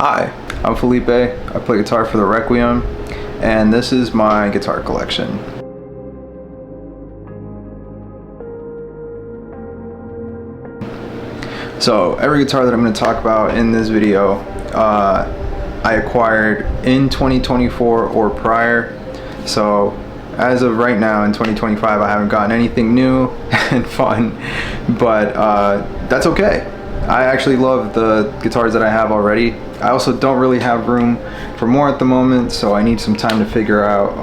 Hi, I'm Felipe. I play guitar for the Requiem, and this is my guitar collection. So every guitar that I'm going to talk about in this video, I acquired in 2024 or prior. So as of right now in 2025, I haven't gotten anything new and fun, but that's okay. I actually love the guitars that I have already. I also don't really have room for more at the moment, so I need some time to figure out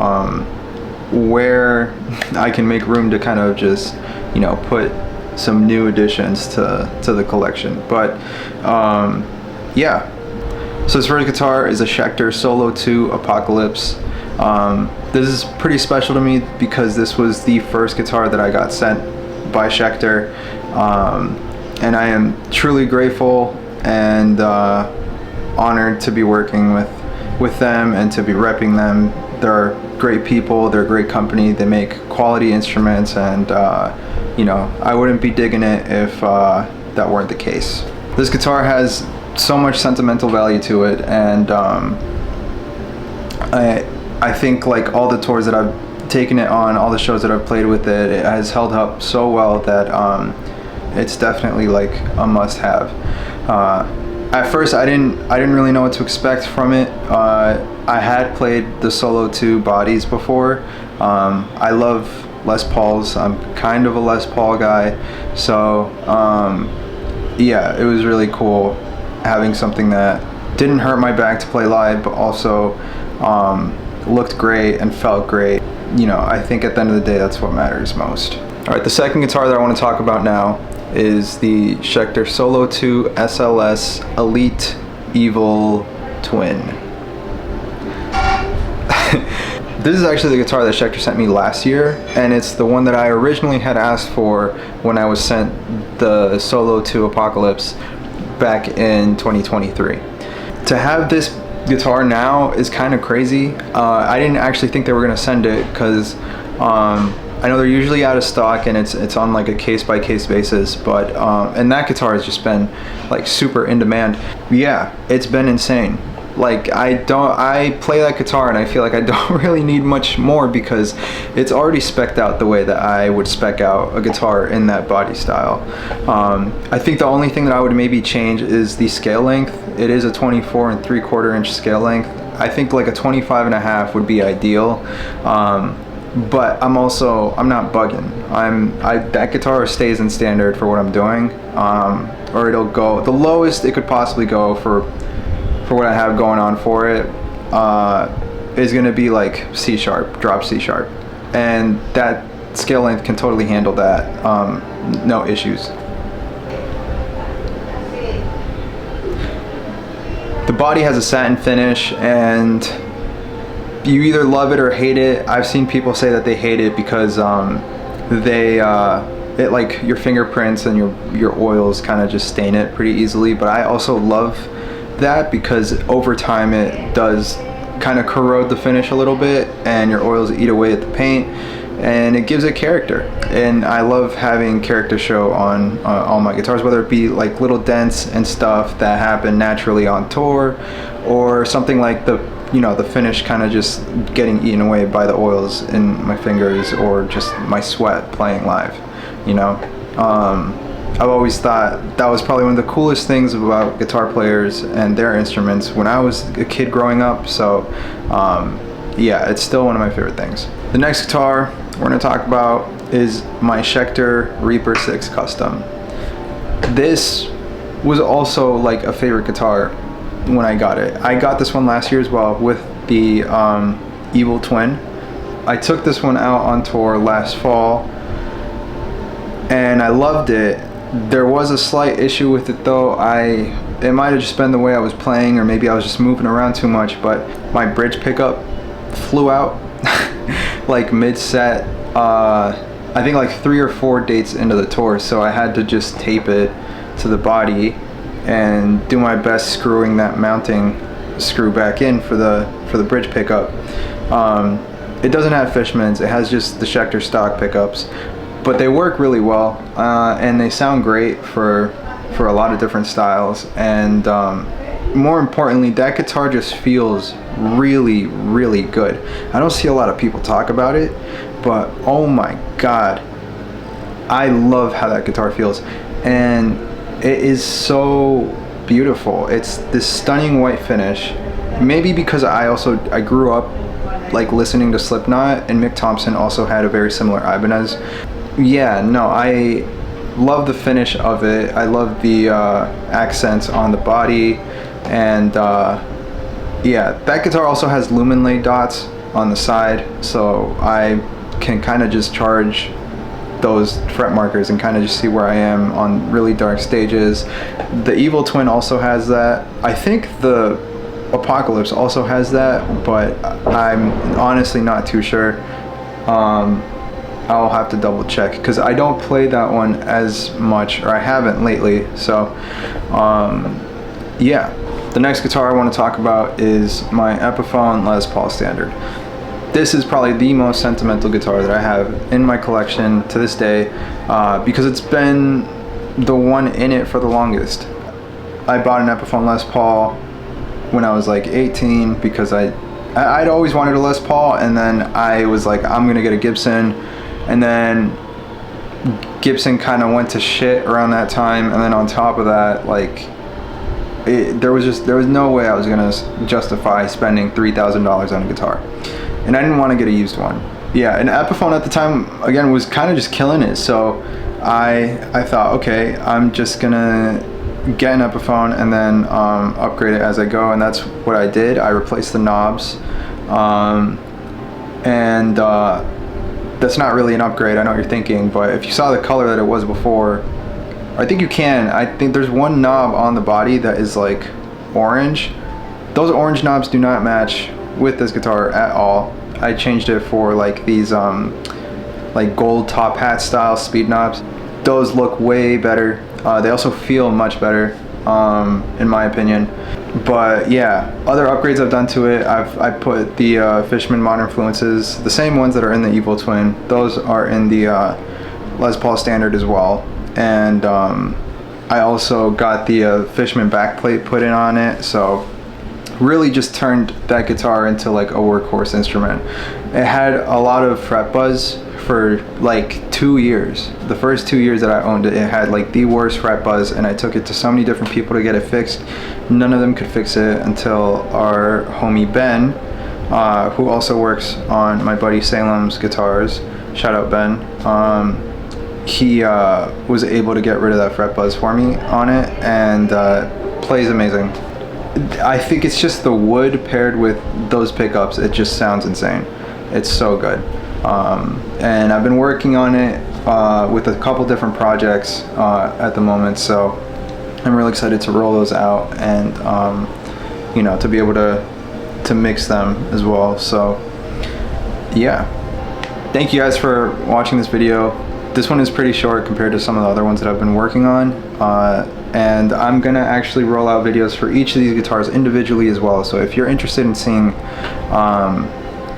where I can make room to kind of just, you know, put some new additions to the collection. But yeah, so this first guitar is a Schecter Solo 2 Apocalypse. This is pretty special to me because this was the first guitar that I got sent by Schecter, and I am truly grateful and honored to be working with them and to be repping them. They're great people, they're a great company, they make quality instruments, and you know, I wouldn't be digging it if that weren't the case. This guitar has so much sentimental value to it, and I think like all the tours that I've taken it on, all the shows that I've played with it, it has held up so well that it's definitely like a must-have. At first I didn't really know what to expect from it. I had played the Solo 2 bodies before. I love Les Pauls. I'm kind of a Les Paul guy, so yeah, it was really cool having something that didn't hurt my back to play live, but also looked great and felt great. You know, I think at the end of the day, that's what matters most. All right, the second guitar that I want to talk about now is the Schecter Solo 2 SLS Elite Evil Twin. This is actually the guitar that Schecter sent me last year, and it's the one that I originally had asked for when I was sent the Solo 2 Apocalypse back in 2023. To have this guitar now is kind of crazy. I didn't actually think they were going to send it because I know they're usually out of stock and it's on like a case-by-case basis, but and that guitar has just been like super in demand. Yeah, it's been insane. Like I play that guitar and I feel like I don't really need much more because it's already spec'd out the way that I would spec out a guitar in that body style. I think the only thing that I would maybe change is the scale length. It is a 24 3/4 inch scale length. I think like a 25.5 would be ideal. But I'm not bugging. That guitar stays in standard for what I'm doing, or it'll go the lowest it could possibly go for what I have going on for it is going to be like C sharp, drop C sharp, and that scale length can totally handle that, no issues. The body has a satin finish, and you either love it or hate it. I've seen people say that they hate it because it like your fingerprints and your oils kind of just stain it pretty easily, but I also love that because over time it does kind of corrode the finish a little bit and your oils eat away at the paint and it gives it character, and I love having character show on all my guitars, whether it be like little dents and stuff that happen naturally on tour, or something like the finish kind of just getting eaten away by the oils in my fingers, or just my sweat playing live, you know. I've always thought that was probably one of the coolest things about guitar players and their instruments when I was a kid growing up, so yeah, it's still one of my favorite things. The next guitar we're going to talk about is my Schecter Reaper 6 Custom. This was also like a favorite guitar when I got it. I got this one last year as well with the Evil Twin. I took this one out on tour last fall and I loved it. There was a slight issue with it though. It might have just been the way I was playing, or maybe I was just moving around too much, but my bridge pickup flew out like mid-set, I think like 3 or 4 dates into the tour, so I had to just tape it to the body and do my best screwing that mounting screw back in for the bridge pickup. It doesn't have Fishmans, it has just the Schecter stock pickups, but they work really well, and they sound great for a lot of different styles, and more importantly, that guitar just feels really, really good. I don't see a lot of people talk about it, but oh my god, I love how that guitar feels, and it is so beautiful. It's this stunning white finish. Maybe because I grew up like listening to Slipknot, and Mick Thompson also had a very similar Ibanez. Yeah, no, I love the finish of it. I love the accents on the body, and yeah, that guitar also has lumen laid dots on the side, so I can kind of just charge those fret markers and kind of just see where I am on really dark stages. The Evil Twin also has that. I think the Apocalypse also has that, but I'm honestly not too sure. I'll have to double check because I don't play that one as much, or I haven't lately. So yeah, the next guitar I want to talk about is my Epiphone Les Paul Standard. This is probably the most sentimental guitar that I have in my collection to this day, because it's been the one in it for the longest. I bought an Epiphone Les Paul when I was like 18 because I'd always wanted a Les Paul, and then I was like, I'm gonna get a Gibson, and then Gibson kind of went to shit around that time, and then on top of that, like there was no way I was gonna justify spending $3,000 on a guitar, and I didn't want to get a used one. Yeah, an Epiphone at the time again was kind of just killing it, so I thought, okay, I'm just gonna get an Epiphone and then upgrade it as I go, and that's what I did. I replaced the knobs, and that's not really an upgrade, I know what you're thinking, but if you saw the color that it was before, I think you can. I think there's one knob on the body that is like orange. Those orange knobs do not match with this guitar at all. I changed it for like these like gold top hat style speed knobs. Those look way better. They also feel much better, in my opinion. But yeah, other upgrades I've done to it, I put the Fishman Modern Influences, the same ones that are in the Evil Twin. Those are in the Les Paul Standard as well. And I also got the Fishman backplate put in on it, so really just turned that guitar into like a workhorse instrument. It had a lot of fret buzz for like 2 years. The first 2 years that I owned it, it had like the worst fret buzz, and I took it to so many different people to get it fixed. None of them could fix it until our homie Ben, who also works on my buddy Salem's guitars, shout out Ben, he was able to get rid of that fret buzz for me on it, and plays amazing. I think it's just the wood paired with those pickups, it just sounds insane. It's so good. And I've been working on it with a couple different projects at the moment, so I'm really excited to roll those out, and you know, to be able to mix them as well. So yeah, thank you guys for watching this video. This one is pretty short compared to some of the other ones that I've been working on, and I'm gonna actually roll out videos for each of these guitars individually as well. So if you're interested in seeing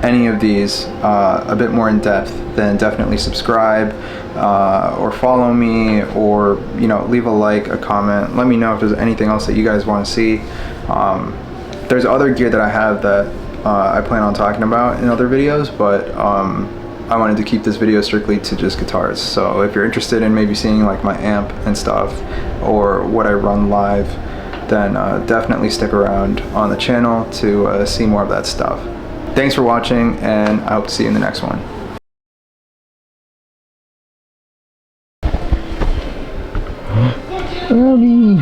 any of these a bit more in depth, then definitely subscribe or follow me, or you know, leave a like, a comment. Let me know if there's anything else that you guys want to see. There's other gear that I have that I plan on talking about in other videos, but I wanted to keep this video strictly to just guitars. So if you're interested in maybe seeing like my amp and stuff, or what I run live, then definitely stick around on the channel to see more of that stuff. Thanks for watching, and I hope to see you in the next one. Brownie!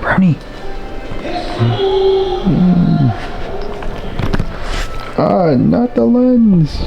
Brownie! Ah, not the lens!